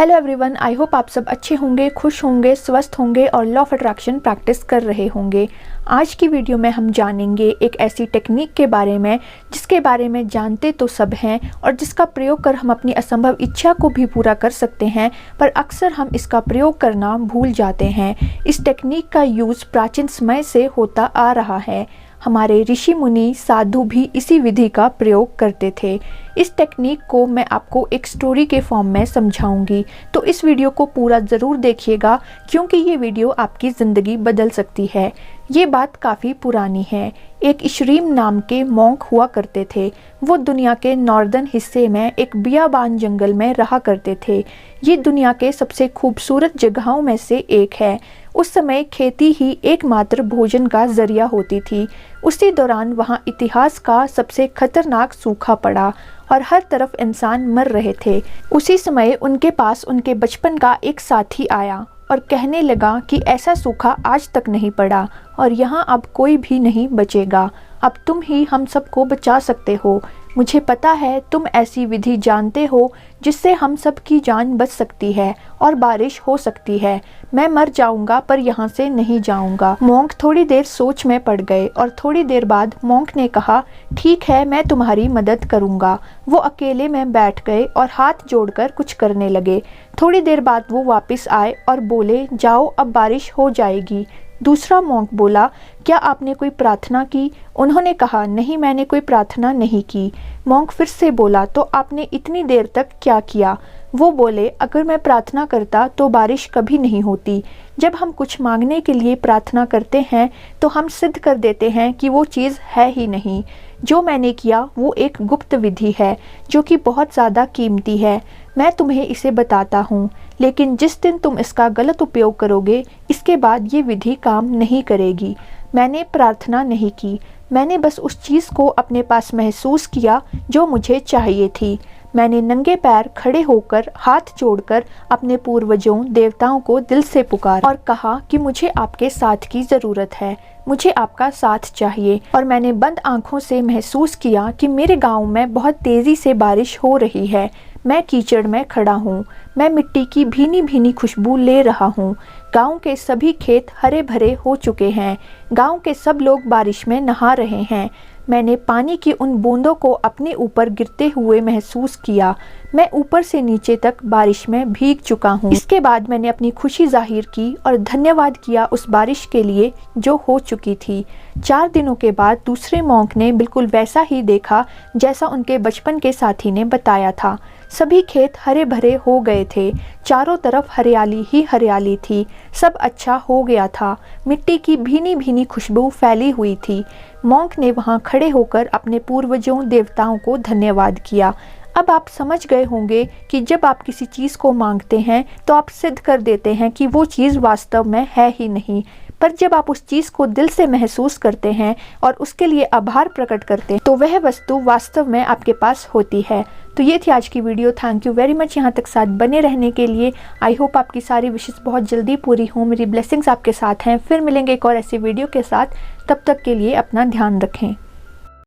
Hello everyone, I hope आप सब अच्छे होंगे, खुश होंगे, स्वस्थ होंगे और लॉ ऑफ अट्रैक्शन प्रैक्टिस कर रहे होंगे। आज की वीडियो में हम जानेंगे एक ऐसी टेक्निक के बारे में जिसके बारे में जानते तो सब हैं और जिसका प्रयोग कर हम अपनी असंभव इच्छा को भी पूरा कर सकते हैं, पर अक्सर हम इसका प्रयोग करना भूल जाते हैं। इस टेक्निक का यूज़ प्राचीन समय से होता आ रहा है। हमारे ऋषि मुनि साधु भी इसी विधि का प्रयोग करते थे। इस टेक्निक को मैं आपको एक स्टोरी के फॉर्म में समझाऊंगी, तो इस वीडियो को पूरा ज़रूर देखिएगा क्योंकि ये वीडियो आपकी ज़िंदगी बदल सकती है। ये बात काफ़ी पुरानी है। एक इशरीम नाम के मॉन्क हुआ करते थे। वो दुनिया के नॉर्दर्न हिस्से में एक बियाबान जंगल में रहा करते थे। ये दुनिया के सबसे खूबसूरत जगहों में से एक है। उस समय खेती ही एकमात्र भोजन का जरिया होती थी। उसी दौरान वहाँ इतिहास का सबसे खतरनाक सूखा पड़ा और हर तरफ इंसान मर रहे थे। उसी समय उनके पास उनके बचपन का एक साथी आया और कहने लगा कि ऐसा सूखा आज तक नहीं पड़ा और यहाँ अब कोई भी नहीं बचेगा। अब तुम ही हम सबको बचा सकते हो। मुझे पता है तुम ऐसी विधि जानते हो जिससे हम सब की जान बच सकती है और बारिश हो सकती है। मैं मर जाऊंगा पर यहाँ से नहीं जाऊंगा। मॉन्क थोड़ी देर सोच में पड़ गए और थोड़ी देर बाद मॉन्क ने कहा, ठीक है, मैं तुम्हारी मदद करूंगा। वो अकेले में बैठ गए और हाथ जोड़कर कुछ करने लगे। थोड़ी देर बाद वो वापस आए और बोले, जाओ, अब बारिश हो जाएगी। दूसरा मॉन्क बोला, क्या आपने कोई प्रार्थना की? उन्होंने कहा, नहीं, मैंने कोई प्रार्थना नहीं की। मॉन्क फिर से बोला, तो आपने इतनी देर तक क्या किया? वो बोले, अगर मैं प्रार्थना करता तो बारिश कभी नहीं होती। जब हम कुछ मांगने के लिए प्रार्थना करते हैं तो हम सिद्ध कर देते हैं कि वो चीज़ है ही नहीं। जो मैंने किया वो एक गुप्त विधि है जो कि बहुत ज़्यादा कीमती है। मैं तुम्हें इसे बताता हूँ, लेकिन जिस दिन तुम इसका गलत उपयोग करोगे इसके बाद ये विधि काम नहीं करेगी। मैंने प्रार्थना नहीं की, मैंने बस उस चीज़ को अपने पास महसूस किया जो मुझे चाहिए थी। मैंने नंगे पैर खड़े होकर हाथ जोड़कर अपने पूर्वजों देवताओं को दिल से पुकारा और कहा कि मुझे आपके साथ की ज़रूरत है, मुझे आपका साथ चाहिए। और मैंने बंद आंखों से महसूस किया कि मेरे गांव में बहुत तेज़ी से बारिश हो रही है। मैं कीचड़ में खड़ा हूँ, मैं मिट्टी की भीनी भीनी खुशबू ले रहा हूँ। गांव के सभी खेत हरे भरे हो चुके हैं। गांव के सब लोग बारिश में नहा रहे हैं। मैंने पानी की उन बूंदों को अपने ऊपर गिरते हुए महसूस किया। मैं ऊपर से नीचे तक बारिश में भीग चुका हूँ। इसके बाद मैंने अपनी खुशी जाहिर की और धन्यवाद किया उस बारिश के लिए जो हो चुकी थी। 4 दिनों के बाद दूसरे मॉन्क ने बिल्कुल वैसा ही देखा जैसा उनके बचपन के साथी ने बताया था। सभी खेत हरे भरे हो गए थे। चारों तरफ हरियाली ही हरियाली थी। सब अच्छा हो गया था। मिट्टी की भीनी भीनी खुशबू फैली हुई थी। मॉन्क ने वहां खड़े होकर अपने पूर्वजों देवताओं को धन्यवाद किया। अब आप समझ गए होंगे कि जब आप किसी चीज़ को मांगते हैं तो आप सिद्ध कर देते हैं कि वो चीज़ वास्तव में है ही नहीं, पर जब आप उस चीज़ को दिल से महसूस करते हैं और उसके लिए आभार प्रकट करते हैं तो वह वस्तु वास्तव में आपके पास होती है। तो ये थी आज की video. Thank you very much यहाँ तक साथ बने रहने के लिए। आई होप आपकी सारी विशेष बहुत जल्दी पूरी हों। मेरी ब्लेसिंग्स आपके साथ हैं। फिर मिलेंगे एक और ऐसी वीडियो के साथ। तब तक के लिए अपना ध्यान रखें।